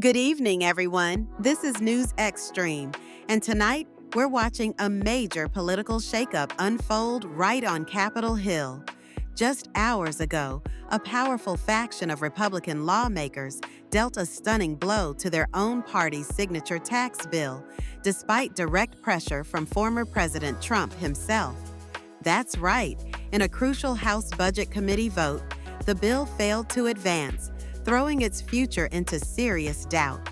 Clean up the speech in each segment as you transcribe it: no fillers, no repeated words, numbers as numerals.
Good evening, everyone. This is NewsXstream, and tonight we're watching a major political shakeup unfold right on Capitol Hill. Just hours ago, a powerful faction of Republican lawmakers dealt a stunning blow to their own party's signature tax bill, despite direct pressure from former President Trump himself. That's right, in a crucial House Budget Committee vote, the bill failed to advance, throwing its future into serious doubt.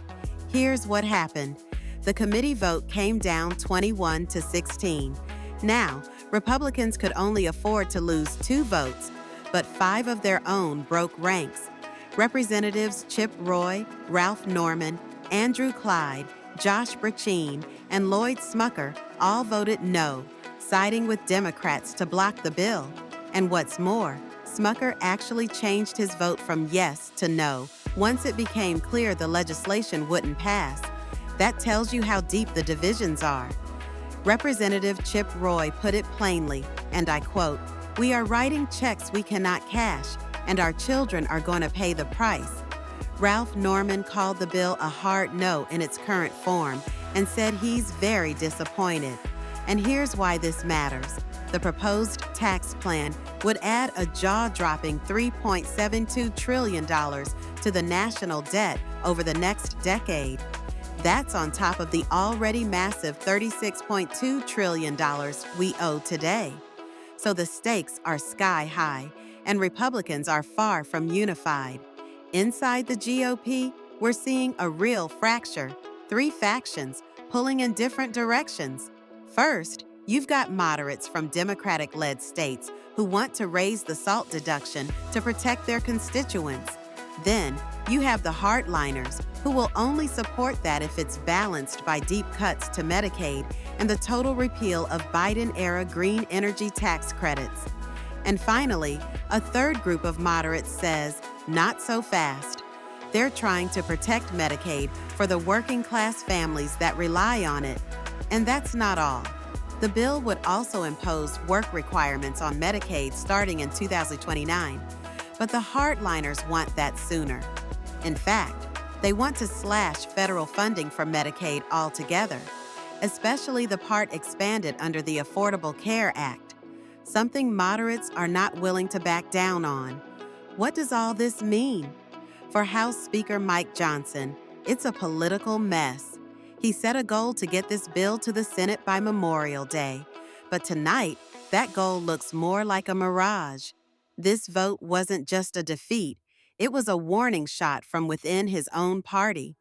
Here's what happened. The committee vote came down 21 to 16. Now, Republicans could only afford to lose 2 votes, but 5 of their own broke ranks. Representatives Chip Roy, Ralph Norman, Andrew Clyde, Josh Brecheen, and Lloyd Smucker all voted no, siding with Democrats to block the bill. And what's more, Smucker actually changed his vote from yes to no once it became clear the legislation wouldn't pass. That tells you how deep the divisions are. Representative Chip Roy put it plainly, and I quote, "We are writing checks we cannot cash, and our children are going to pay the price." Ralph Norman called the bill a hard no in its current form and said he's very disappointed. And here's why this matters. The proposed tax plan would add a jaw-dropping $3.72 trillion to the national debt over the next decade. That's on top of the already massive $36.2 trillion we owe today. So the stakes are sky high, and Republicans are far from unified. Inside the GOP, we're seeing a real fracture, 3 factions pulling in different directions. First, you've got moderates from Democratic-led states who want to raise the SALT deduction to protect their constituents. Then, you have the hardliners who will only support that if it's balanced by deep cuts to Medicaid and the total repeal of Biden-era green energy tax credits. And finally, a third group of moderates says, not so fast. They're trying to protect Medicaid for the working-class families that rely on it. And that's not all. The bill would also impose work requirements on Medicaid starting in 2029, but the hardliners want that sooner. In fact, they want to slash federal funding for Medicaid altogether, especially the part expanded under the Affordable Care Act, something moderates are not willing to back down on. What does all this mean? For House Speaker Mike Johnson, it's a political mess. He set a goal to get this bill to the Senate by Memorial Day, but tonight, that goal looks more like a mirage. This vote wasn't just a defeat, it was a warning shot from within his own party.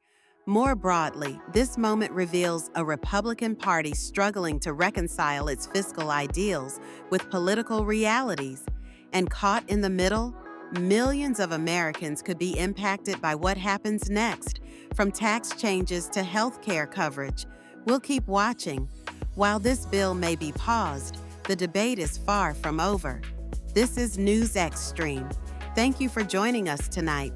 More broadly, this moment reveals a Republican Party struggling to reconcile its fiscal ideals with political realities. And caught in the middle, millions of Americans could be impacted by what happens next, from tax changes to health care coverage. We'll keep watching. While this bill may be paused, the debate is far from over. This is NewsXstream. Thank you for joining us tonight.